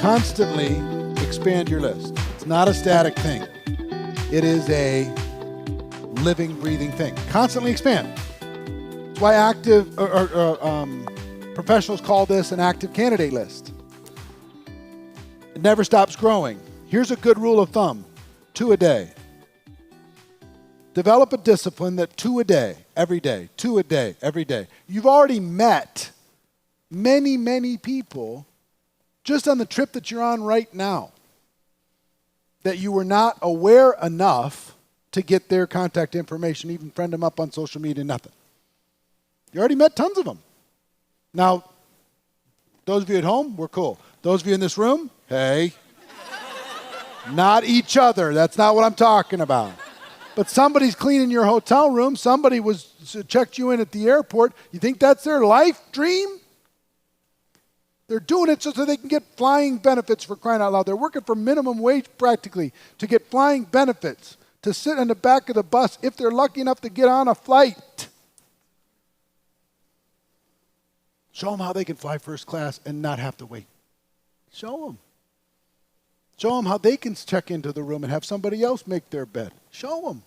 Constantly expand your list. It's not a static thing. It is a living, breathing thing. Constantly expand. That's why professionals call this an active candidate list. It never stops growing. Here's a good rule of thumb: 2 a day. Develop a discipline that 2 a day, every day, 2 a day, every day. You've already met many, many people just on the trip that you're on right now that you were not aware enough to get their contact information, even friend them up on social media, nothing. You already met tons of them. Now, those of you at home, we're cool. Those of you in this room, hey, not each other. That's not what I'm talking about. But somebody's cleaning your hotel room. Somebody checked you in at the airport. You think that's their life dream? They're doing it so they can get flying benefits, for crying out loud. They're working for minimum wage practically to get flying benefits, to sit in the back of the bus if they're lucky enough to get on a flight. Show them how they can fly first class and not have to wait. Show them. Show them how they can check into the room and have somebody else make their bed. Show them.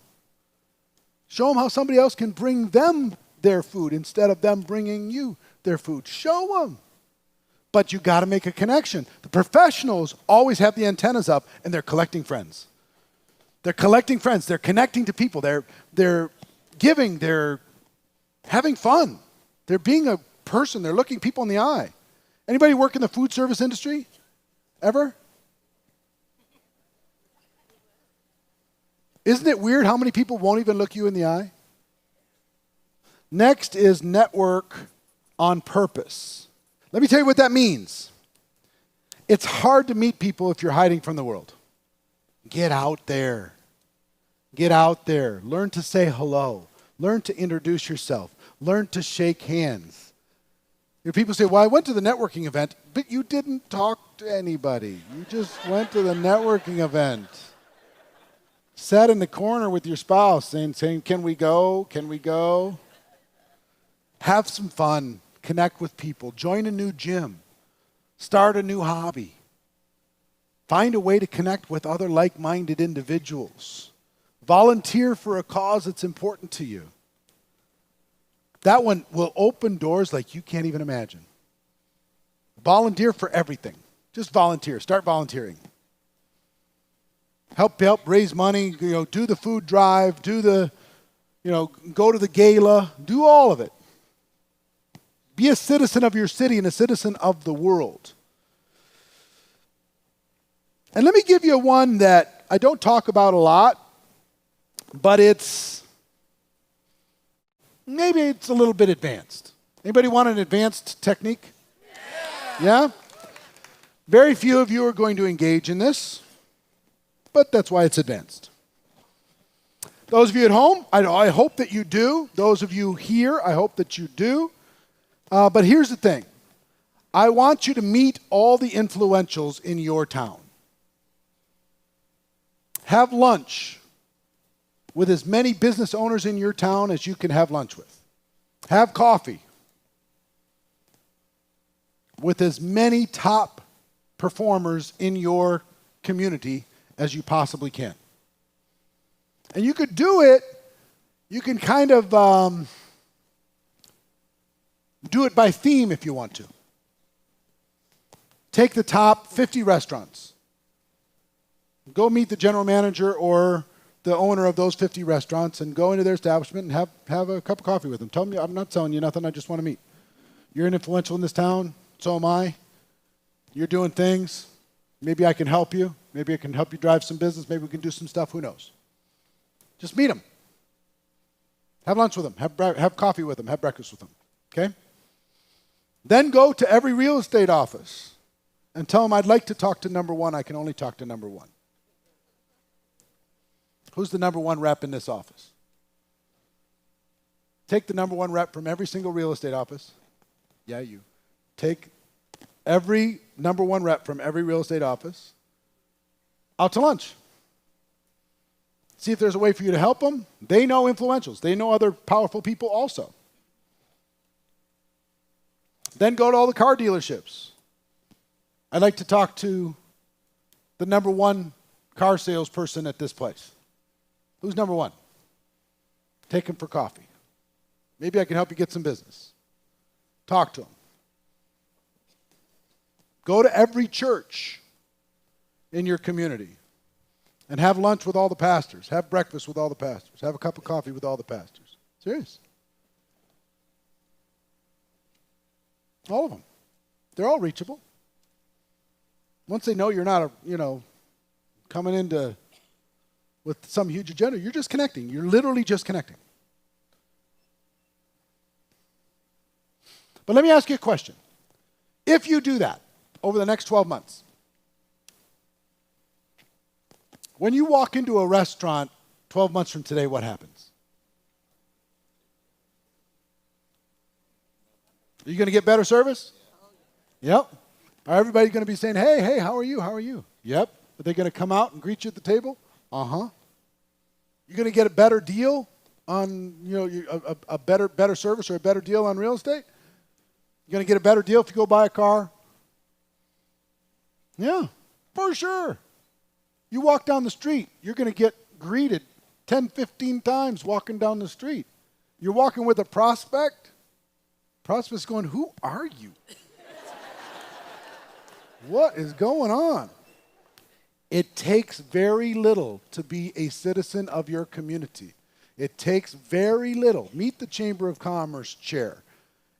Show them how somebody else can bring them their food instead of them bringing you their food. Show them. But you got to make a connection. The professionals always have the antennas up and they're collecting friends. They're collecting friends. They're connecting to people. They're giving. They're having fun. They're being a person. They're looking people in the eye. Anybody work in the food service industry? Ever? Isn't it weird how many people won't even look you in the eye? Next is network on purpose. Let me tell you what that means. It's hard to meet people if you're hiding from the world. Get out there. Get out there. Learn to say hello. Learn to introduce yourself. Learn to shake hands. You know, people say, well, I went to the networking event, but you didn't talk to anybody. You just went to the networking event. Sat in the corner with your spouse saying, can we go? Can we go? Have some fun. Connect with people. Join a new gym. Start a new hobby. Find a way to connect with other like-minded individuals. Volunteer for a cause that's important to you. That one will open doors like you can't even imagine. Volunteer for everything. Just volunteer. Start volunteering. Help raise money, do the food drive, go to the gala, do all of it. Be a citizen of your city and a citizen of the world. And let me give you one that I don't talk about a lot, but maybe it's a little bit advanced. Anybody want an advanced technique? Yeah? Very few of you are going to engage in this, but that's why it's advanced. Those of you at home, I hope that you do. Those of you here, I hope that you do. But here's the thing. I want you to meet all the influentials in your town. Have lunch with as many business owners in your town as you can have lunch with. Have coffee with as many top performers in your community as you possibly can. And you could do it, you can kind of do it by theme if you want to. Take the top 50 restaurants. Go meet the general manager or the owner of those 50 restaurants and go into their establishment and have a cup of coffee with them. Tell them, I'm not telling you nothing, I just want to meet. You're influential in this town, so am I. You're doing things. Maybe I can help you. Maybe I can help you drive some business. Maybe we can do some stuff, who knows. Just meet them. Have lunch with them. Have coffee with them. Have breakfast with them. Okay? Then go to every real estate office and tell them, I'd like to talk to number one. I can only talk to number one. Who's the number one rep in this office? Take the number one rep from every single real estate office. Yeah, you. Take every number one rep from every real estate office out to lunch. See if there's a way for you to help them. They know influentials. They know other powerful people also. Then go to all the car dealerships. I'd like to talk to the number one car salesperson at this place. Who's number one? Take him for coffee. Maybe I can help you get some business. Talk to him. Go to every church in your community and have lunch with all the pastors. Have breakfast with all the pastors. Have a cup of coffee with all the pastors. Serious. All of them. They're all reachable. Once they know you're not coming into with some huge agenda, you're just connecting. You're literally just connecting. But let me ask you a question. If you do that over the next 12 months, when you walk into a restaurant 12 months from today, what happens? Are you going to get better service? Yep. Are everybody going to be saying, hey, how are you? How are you? Yep. Are they going to come out and greet you at the table? Uh-huh. You're going to get a better deal on, a better service or a better deal on real estate? You're going to get a better deal if you go buy a car? Yeah, for sure. You walk down the street, you're going to get greeted 10, 15 times walking down the street. You're walking with a prospect. Prospect's going, who are you? What is going on? It takes very little to be a citizen of your community. It takes very little. Meet the Chamber of Commerce chair.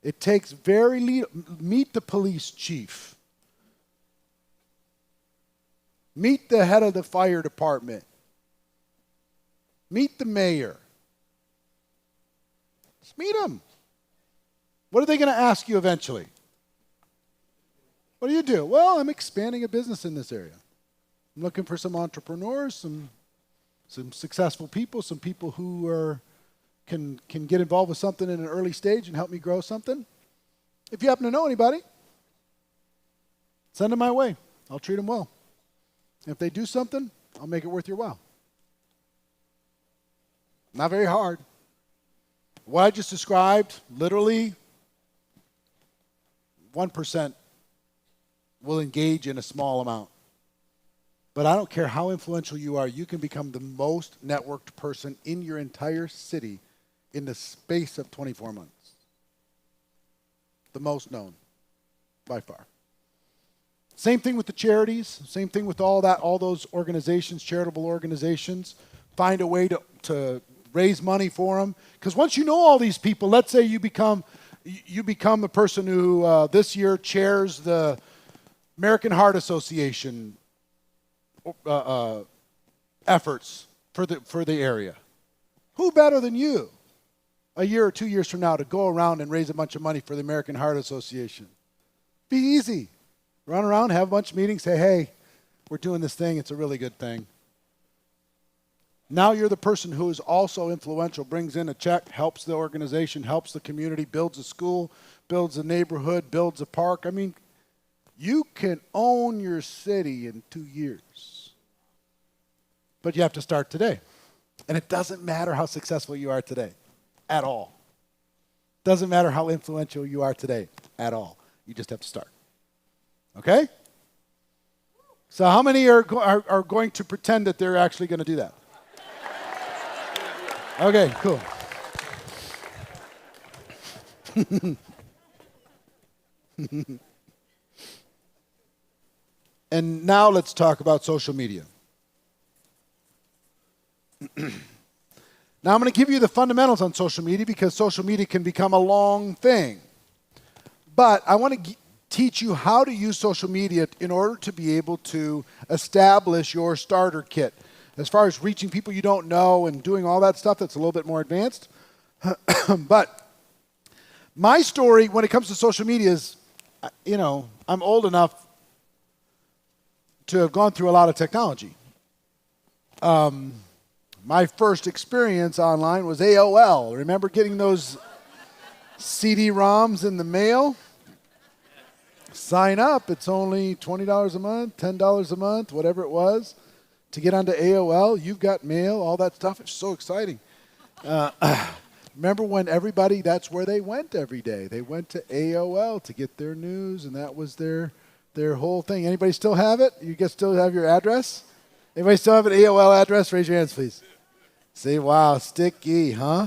It takes very little. Meet the police chief. Meet the head of the fire department. Meet the mayor. Just meet them. What are they going to ask you eventually? What do you do? Well, I'm expanding a business in this area. I'm looking for some entrepreneurs, some successful people, some people who can get involved with something in an early stage and help me grow something. If you happen to know anybody, send them my way. I'll treat them well. If they do something, I'll make it worth your while. Not very hard. What I just described, literally 1% will engage in a small amount. But I don't care how influential you are, you can become the most networked person in your entire city in the space of 24 months. The most known, by far. Same thing with the charities, same thing with all those organizations, charitable organizations. Find a way to raise money for them. Because once you know all these people, let's say you become the person who this year chairs the American Heart Association efforts for the area. Who better than you a year or 2 years from now to go around and raise a bunch of money for the American Heart Association? Be easy. Run around, have a bunch of meetings, say, hey, we're doing this thing. It's a really good thing. Now you're the person who is also influential, brings in a check, helps the organization, helps the community, builds a school, builds a neighborhood, builds a park. I mean, you can own your city in 2 years. But you have to start today. And it doesn't matter how successful you are today, at all. Doesn't matter how influential you are today, at all. You just have to start. Okay? So how many are going to pretend that they're actually going to do that? Okay, cool. And now let's talk about social media. Now I'm going to give you the fundamentals on social media because social media can become a long thing. But I want to teach you how to use social media in order to be able to establish your starter kit. As far as reaching people you don't know and doing all that stuff, that's a little bit more advanced. But my story when it comes to social media is, I'm old enough to have gone through a lot of technology. My first experience online was AOL. Remember getting those CD-ROMs in the mail? Sign up. It's only $20 a month, $10 a month, whatever it was. To get onto AOL, you've got mail, all that stuff. It's so exciting. Remember when that's where they went every day. They went to AOL to get their news, and that was their their whole thing. Anybody still have it? You guys still have your address? Anybody still have an AOL address? Raise your hands, please. Say, wow, sticky, huh?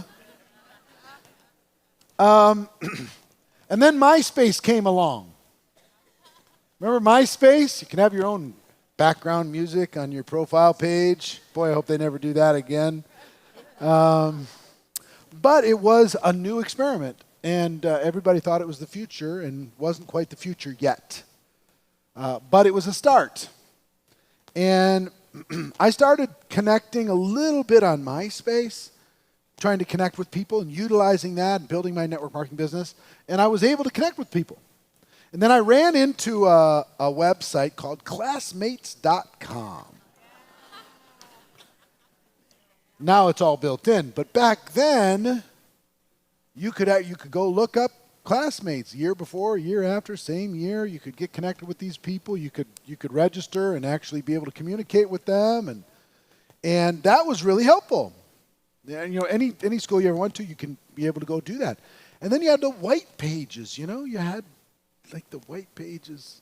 And then MySpace came along. Remember MySpace? You can have your own background music on your profile page. Boy, I hope they never do that again. But it was a new experiment, and everybody thought it was the future, and wasn't quite the future yet. But it was a start. And I started connecting a little bit on MySpace, trying to connect with people and utilizing that and building my network marketing business. And I was able to connect with people. And then I ran into a website called classmates.com. Now it's all built in. But back then, you could go look up classmates year before, year after, same year. You could get connected with these people. You could register and actually be able to communicate with them. And that was really helpful. And, any school you ever went to, you can be able to go do that. And then you had the white pages, you had like the white pages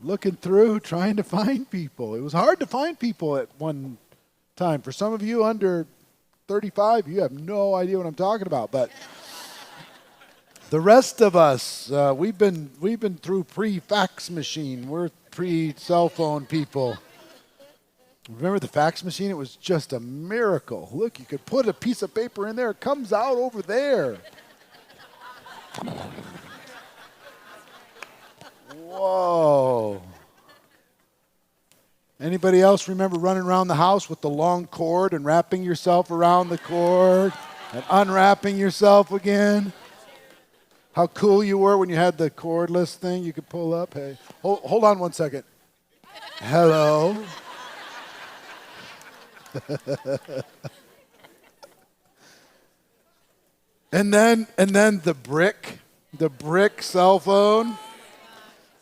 looking through, trying to find people. It was hard to find people at one time. For some of you under 35, you have no idea what I'm talking about. But the rest of us, we've been through pre-fax machine. We're pre-cell phone people. Remember the fax machine? It was just a miracle. Look, you could put a piece of paper in there. It comes out over there. Whoa. Anybody else remember running around the house with the long cord and wrapping yourself around the cord and unwrapping yourself again? How cool you were when you had the cordless thing you could pull up. Hey, hold on one second. Hello. and then the brick cell phone.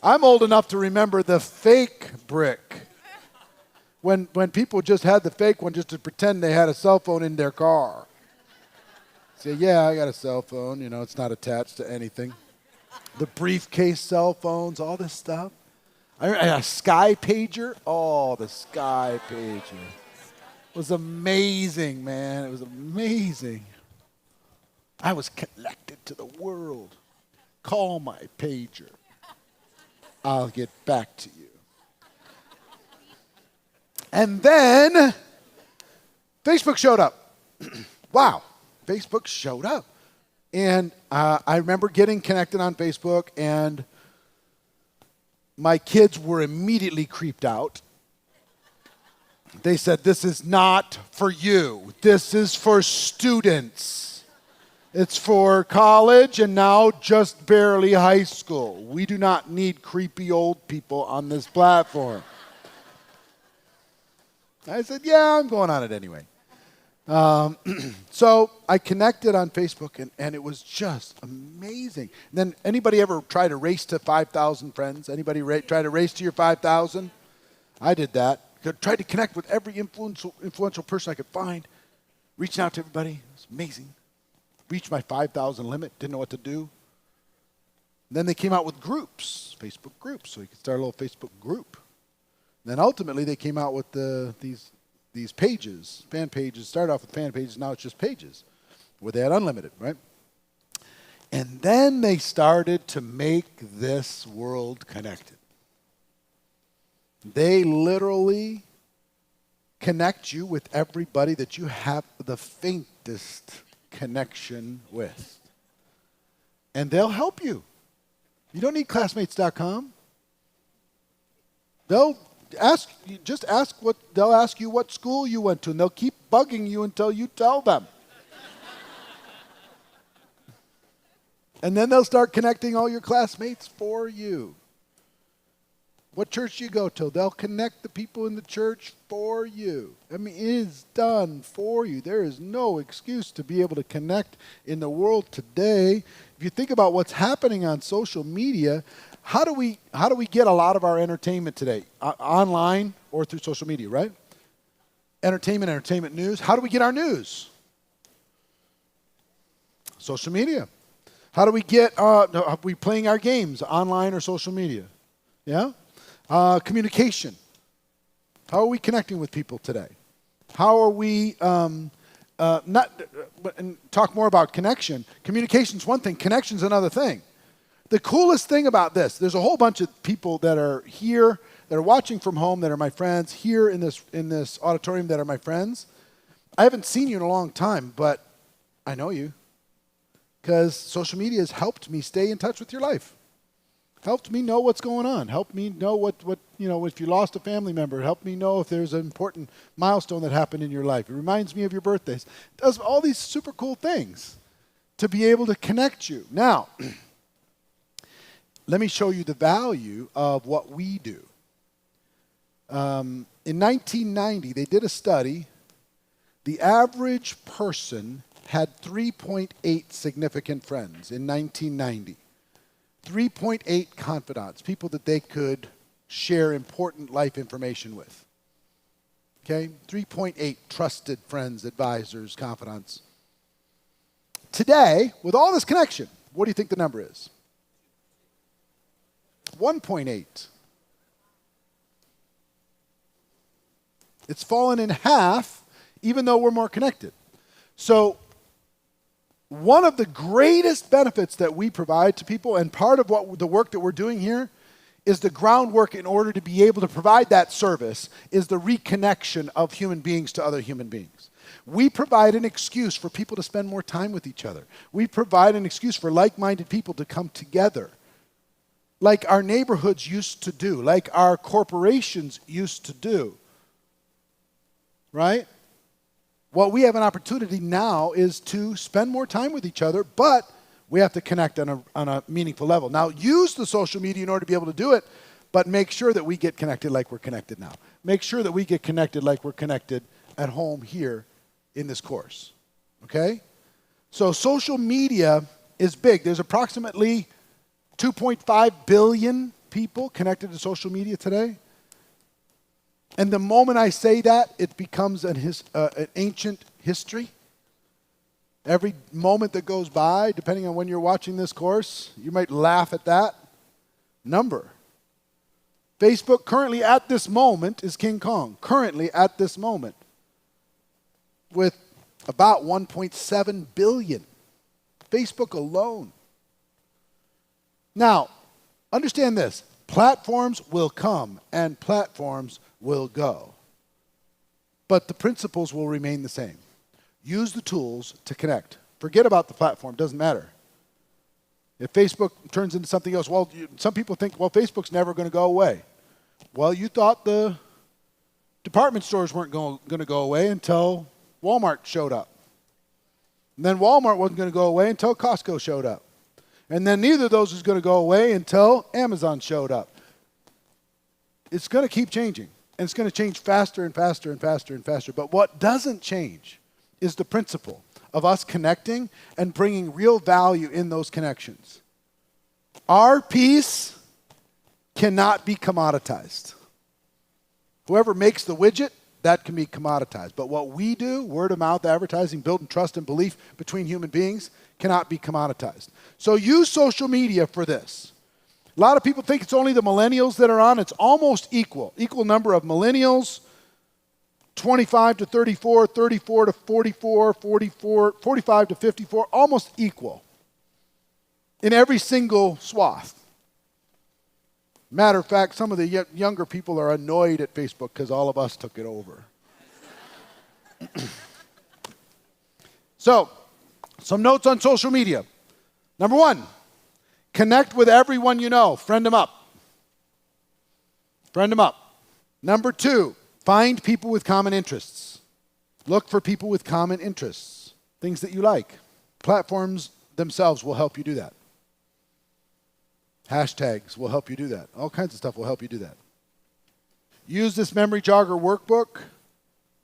I'm old enough to remember the fake brick. When people just had the fake one just to pretend they had a cell phone in their car. Say, yeah, I got a cell phone. It's not attached to anything. The briefcase cell phones, all this stuff. A Sky Pager. Oh, the Sky Pager. It was amazing, man. It was amazing. I was connected to the world. Call my pager. I'll get back to you. And then Facebook showed up. Wow, Facebook showed up. And I remember getting connected on Facebook, and my kids were immediately creeped out. They said, this is not for you. This is for students. It's for college and now just barely high school. We do not need creepy old people on this platform. I said, yeah, I'm going on it anyway. So I connected on Facebook, and it was just amazing. And then anybody ever try to race to 5,000 friends? Anybody try to race to your 5,000? I did that. Tried to connect with every influential person I could find. Reaching out to everybody. It was amazing. Reached my 5,000 limit. Didn't know what to do. And then they came out with groups, Facebook groups, so you could start a little Facebook group. And then ultimately they came out with these pages, fan pages. Started off with fan pages. Now it's just pages where they had unlimited, right? And then they started to make this world connected. They literally connect you with everybody that you have the faintest connection with. And they'll help you. You don't need classmates.com. They'll ask you what school you went to, and they'll keep bugging you until you tell them. And then they'll start connecting all your classmates for you. What church you go to, they'll connect the people in the church for you. I mean, it is done for you. There is no excuse to be able to connect in the world today. If you think about what's happening on social media, how do we get a lot of our entertainment today? Online or through social media, right? Entertainment news. How do we get our news? Social media. How do we get, are we playing our games online or social media? Yeah? Communication. How are we connecting with people today? How are we, and talk more about connection. Communication's one thing, connection's another thing. The coolest thing about this, there's a whole bunch of people that are here, that are watching from home, that are my friends, here in this auditorium that are my friends. I haven't seen you in a long time, but I know you because social media has helped me stay in touch with your life. Helped me know what's going on. Helped me know what if you lost a family member. Helped me know if there's an important milestone that happened in your life. It reminds me of your birthdays. It does all these super cool things to be able to connect you. Now, let me show you the value of what we do. In 1990, they did a study. The average person had 3.8 significant friends in 1990. 3.8 confidants, people that they could share important life information with. Okay? 3.8 trusted friends, advisors, confidants. Today, with all this connection, what do you think the number is? 1.8. It's fallen in half, even though we're more connected. So, one of the greatest benefits that we provide to people, and part of what the work that we're doing here, is the groundwork in order to be able to provide that service, is the reconnection of human beings to other human beings. We provide an excuse for people to spend more time with each other. We provide an excuse for like-minded people to come together, like our neighborhoods used to do, like our corporations used to do. Right? What we have an opportunity now is to spend more time with each other, but we have to connect on a meaningful level. Now, use the social media in order to be able to do it, but make sure that we get connected like we're connected now. Make sure that we get connected like we're connected at home here in this course. Okay? So social media is big. There's approximately 2.5 billion people connected to social media today. And the moment I say that, it becomes an ancient history. Every moment that goes by, depending on when you're watching this course, you might laugh at that number. Facebook currently at this moment is King Kong. Currently at this moment. With about 1.7 billion. Facebook alone. Now, understand this. Platforms will come and platforms will go. But the principles will remain the same. Use the tools to connect. Forget about the platform, doesn't matter. If Facebook turns into something else, some people think, Facebook's never going to go away. Well, you thought the department stores weren't going to go away until Walmart showed up. And then Walmart wasn't going to go away until Costco showed up. And then neither of those was going to go away until Amazon showed up. It's going to keep changing. And it's going to change faster and faster and faster and faster. But what doesn't change is the principle of us connecting and bringing real value in those connections. Our peace cannot be commoditized. Whoever makes the widget, that can be commoditized. But what we do, word of mouth advertising, building trust and belief between human beings, cannot be commoditized. So use social media for this. A lot of people think it's only the millennials that are on. It's almost equal. Equal number of millennials, 25 to 34, 34 to 44, 44, 45 to 54, almost equal in every single swath. Matter of fact, some of the younger people are annoyed at Facebook because all of us took it over. So, some notes on social media. Number one, connect with everyone you know. Friend them up. Friend them up. Number two, find people with common interests. Look for people with common interests, things that you like. Platforms themselves will help you do that. Hashtags will help you do that. All kinds of stuff will help you do that. Use this memory jogger workbook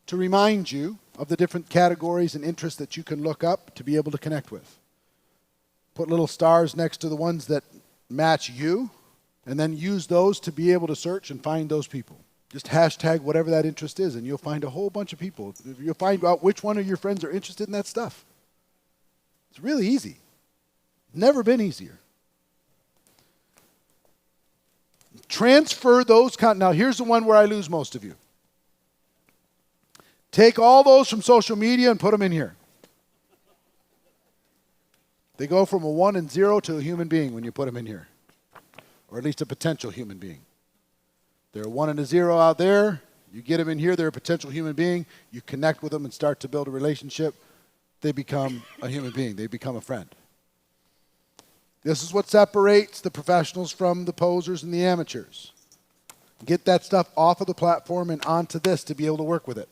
to remind you of the different categories and interests that you can look up to be able to connect with. Put little stars next to the ones that match you, and then use those to be able to search and find those people. Just hashtag whatever that interest is, and you'll find a whole bunch of people. You'll find out which one of your friends are interested in that stuff. It's really easy. Never been easier. Transfer those. Now, here's the one where I lose most of you. Take all those from social media and put them in here. They go from a 1 and 0 to a human being when you put them in here, or at least a potential human being. They're a 1 and a 0 out there. You get them in here, they're a potential human being. You connect with them and start to build a relationship. They become a human being. They become a friend. This is what separates the professionals from the posers and the amateurs. Get that stuff off of the platform and onto this to be able to work with it,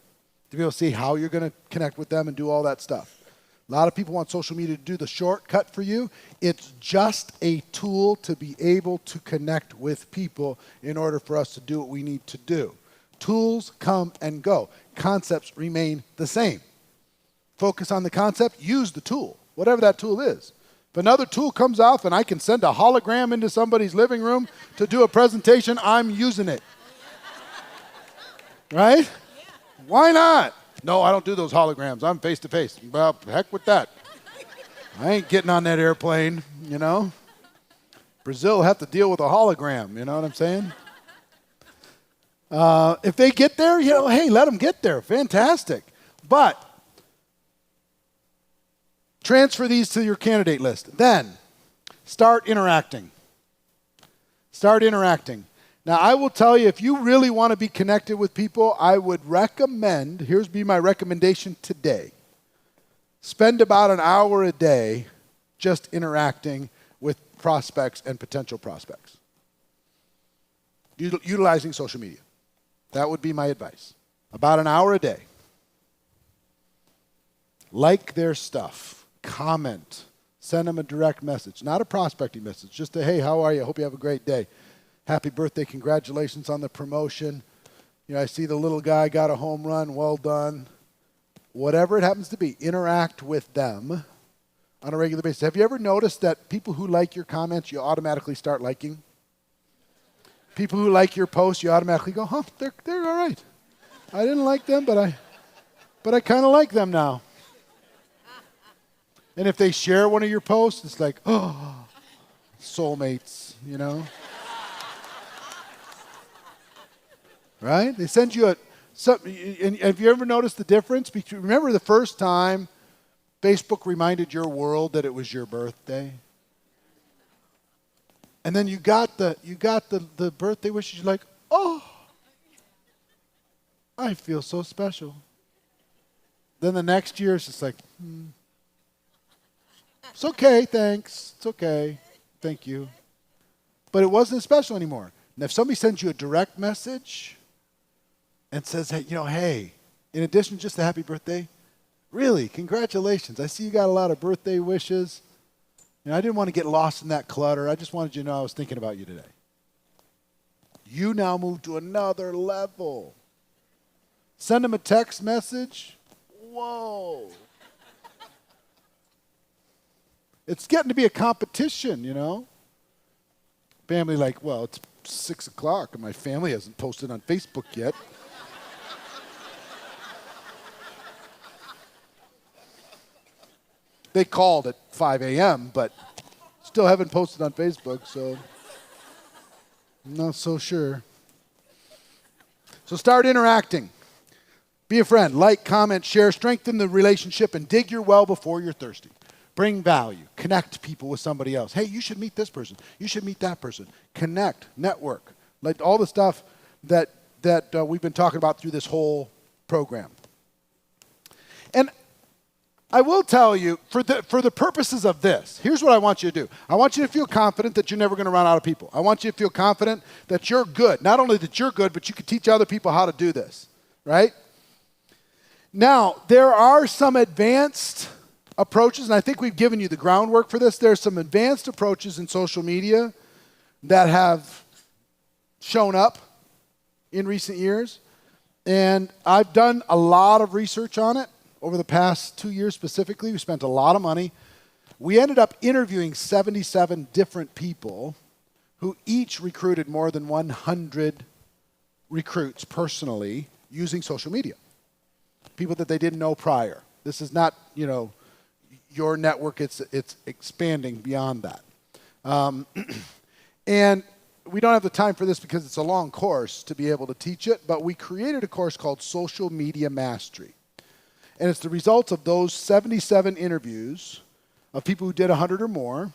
to be able to see how you're going to connect with them and do all that stuff. A lot of people want social media to do the shortcut for you. It's just a tool to be able to connect with people in order for us to do what we need to do. Tools come and go. Concepts remain the same. Focus on the concept, use the tool, whatever that tool is. If another tool comes off and I can send a hologram into somebody's living room to do a presentation, I'm using it. Right? Why not? No, I don't do those holograms. I'm face-to-face. Well, heck with that. I ain't getting on that airplane, you know. Brazil have to deal with a hologram, you know what I'm saying? If they get there, you know, hey, let them get there. Fantastic. But transfer these to your candidate list. Then start interacting. Start interacting. Now, I will tell you, if you really want to be connected with people, I would recommend, here's be my recommendation today. Spend about an hour a day just interacting with prospects and potential prospects. Utilizing social media. That would be my advice. About an hour a day. Like their stuff. Comment. Send them a direct message. Not a prospecting message. Just a, hey, how are you? I hope you have a great day. Happy birthday, congratulations on the promotion. You know, I see the little guy got a home run, well done. Whatever it happens to be, interact with them on a regular basis. Have you ever noticed that people who like your comments, you automatically start liking? People who like your posts, you automatically go, huh, they're all right. I didn't like them, but I kind of like them now. And if they share one of your posts, it's like, oh, soulmates, you know? Right? They send you and have you ever noticed the difference? Remember the first time Facebook reminded your world that it was your birthday? And then you got the birthday wishes, you're like, oh, I feel so special. Then the next year it's just like, it's okay, thanks. It's okay. Thank you. But it wasn't special anymore. And if somebody sends you a direct message and says, hey, you know, hey, in addition to just a happy birthday, really, congratulations. I see you got a lot of birthday wishes. You know, I didn't want to get lost in that clutter. I just wanted you to know I was thinking about you today. You now move to another level. Send them a text message. Whoa. It's getting to be a competition, you know. Family like, well, it's 6 o'clock and my family hasn't posted on Facebook yet. They called at 5 a.m., but still haven't posted on Facebook, so I'm not so sure. So start interacting. Be a friend. Like, comment, share, strengthen the relationship, and dig your well before you're thirsty. Bring value. Connect people with somebody else. Hey, you should meet this person. You should meet that person. Connect. Network. Like all the stuff that we've been talking about through this whole program. And I will tell you, for the purposes of this, here's what I want you to do. I want you to feel confident that you're never going to run out of people. I want you to feel confident that you're good. Not only that you're good, but you can teach other people how to do this, right? Now, there are some advanced approaches, and I think we've given you the groundwork for this. There's some advanced approaches in social media that have shown up in recent years, and I've done a lot of research on it. Over the past 2 years specifically, we spent a lot of money. We ended up interviewing 77 different people who each recruited more than 100 recruits personally using social media. People that they didn't know prior. This is not, you know, your network. It's expanding beyond that. And we don't have the time for this because it's a long course to be able to teach it, but we created a course called Social Media Mastery. And it's the results of those 77 interviews of people who did 100 or more.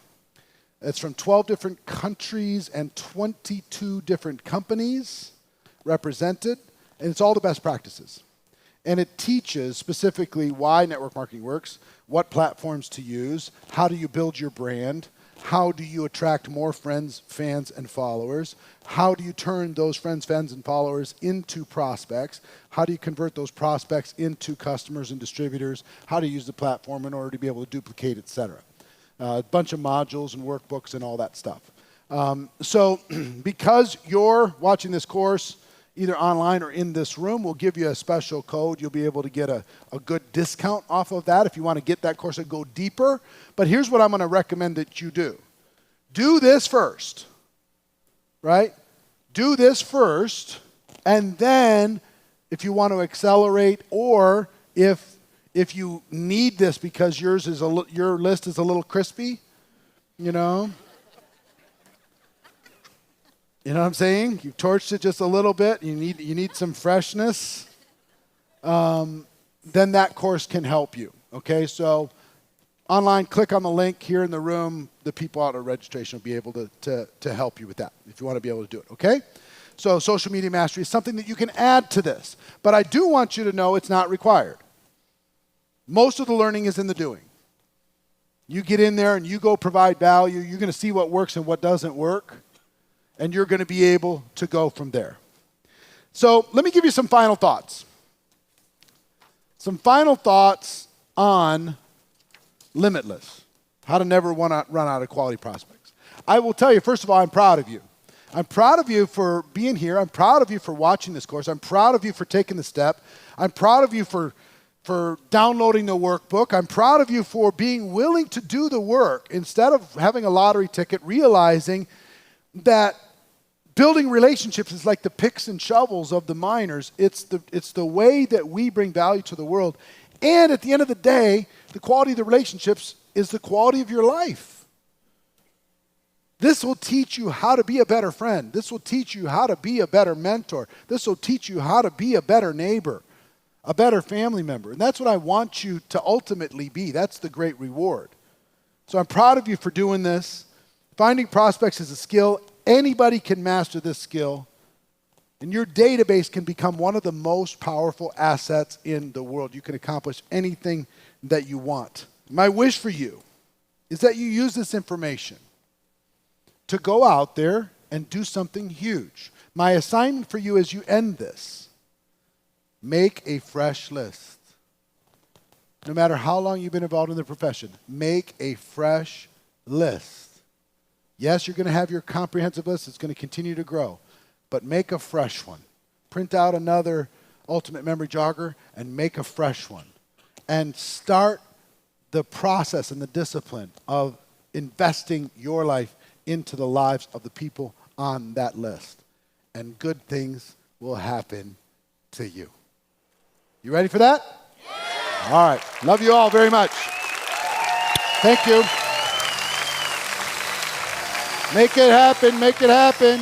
It's from 12 different countries and 22 different companies represented, and it's all the best practices. And it teaches specifically why network marketing works, what platforms to use, how do you build your brand, how do you attract more friends, fans, and followers, how do you turn those friends, fans, and followers into prospects, how do you convert those prospects into customers and distributors, how to use the platform in order to be able to duplicate, et cetera. A bunch of modules and workbooks and all that stuff. So because you're watching this course either online or in this room, we'll give you a special code. You'll be able to get a good discount off of that if you want to get that course and go deeper. But here's what I'm going to recommend that you do. Do this first, right? Do this first, and then if you want to accelerate, or if you need this because your list is a little crispy, you know what I'm saying? You torched it just a little bit. You need some freshness. Then that course can help you. Okay, so online, click on the link here in the room. The people out at registration will be able to help you with that if you want to be able to do it. Okay, so social media mastery is something that you can add to this, but I do want you to know it's not required. Most of the learning is in the doing. You get in there and you go provide value. You're going to see what works and what doesn't work. And you're going to be able to go from there. So let me give you some final thoughts. Some final thoughts on Limitless, how to never run out of quality prospects. I will tell you, first of all, I'm proud of you. I'm proud of you for being here. I'm proud of you for watching this course. I'm proud of you for taking the step. I'm proud of you for downloading the workbook. I'm proud of you for being willing to do the work instead of having a lottery ticket, realizing that building relationships is like the picks and shovels of the miners. It's the way that we bring value to the world. And at the end of the day, the quality of the relationships is the quality of your life. This will teach you how to be a better friend. This will teach you how to be a better mentor. This will teach you how to be a better neighbor, a better family member. And that's what I want you to ultimately be. That's the great reward. So I'm proud of you for doing this. Finding prospects is a skill. Anybody can master this skill, and your database can become one of the most powerful assets in the world. You can accomplish anything that you want. My wish for you is that you use this information to go out there and do something huge. My assignment for you as you end this, make a fresh list. No matter how long you've been involved in the profession, make a fresh list. Yes, you're going to have your comprehensive list. It's going to continue to grow. But make a fresh one. Print out another Ultimate Memory Jogger and make a fresh one. And start the process and the discipline of investing your life into the lives of the people on that list. And good things will happen to you. You ready for that? Yeah. All right. Love you all very much. Thank you. Make it happen. Make it happen.